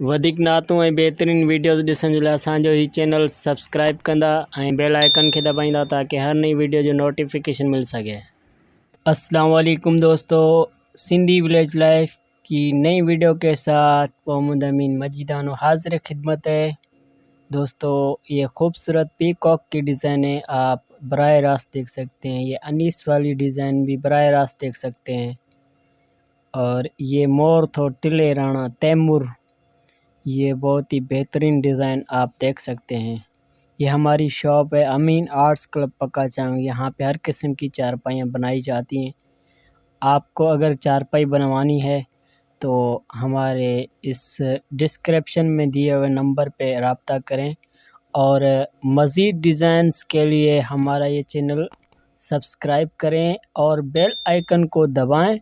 वधिक नातूं ऐं बहितरीन वीडियोज़ ॾिसण जे लाइ असांजो ही चैनल सब्सक्राइब कंदा ऐं बेल आइकन खे दबाईंदा ताकि हर नई वीडियो जो नोटिफिकेशन मिल सके। अस्सलाम वालेकुम दोस्तों, सिंधी विलेज लाइफ की नई वीडियो के साथ मोहम्मद अमीन मजीदानो हाजिर खिदमत है। दोस्तों, ये खूबसूरत पीकॉक की डिज़ाइन है, आप बराह रास्त देख सकते हैं। ये अनीस वाली डिज़ाइन भी बराह रास्त देख सकते हैं। और ये मोर थो टिले राणा तैमूर, ये बहुत ही बेहतरीन डिज़ाइन आप देख सकते हैं। ये हमारी शॉप है अमीन आर्ट्स क्लब पक्का चांग। यहाँ पे हर किस्म की चारपाइयाँ बनाई जाती हैं। आपको अगर चारपाई बनवानी है तो हमारे इस डिस्क्रिप्शन में दिए हुए नंबर पे रब्ता करें और मज़ीद डिज़ाइंस के लिए हमारा ये चैनल सब्सक्राइब करें और बेल आइकन को दबाएं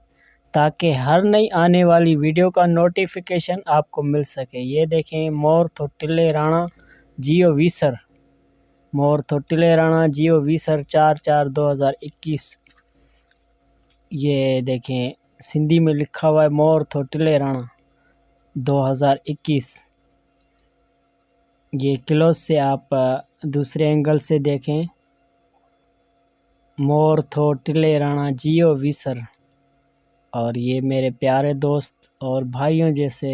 ताकि हर नई आने वाली वीडियो का नोटिफिकेशन आपको मिल सके। ये देखें, मोर थो टिले राणा जियो वीसर, मोर थो टिले राणा जियो वीसर 4/4/2021। ये देखें, सिंधी में लिखा हुआ है मोर थो टिले राणा 2021। ये क्लोज से आप दूसरे एंगल से देखें, मोर थो टिले राणा जियो वीसर। और ये मेरे प्यारे दोस्त और भाइयों जैसे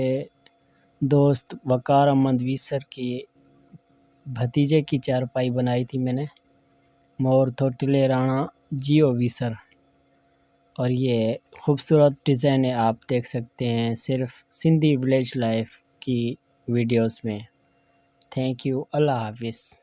दोस्त वकार अहमद वीसर की भतीजे की चारपाई बनाई थी मैंने, मोर थो टिले राणा जियो वीसर। और ये खूबसूरत डिज़ाइन है, आप देख सकते हैं सिर्फ सिंधी विलेज लाइफ की वीडियोस में। थैंक यू, अल्लाह हाफिज़।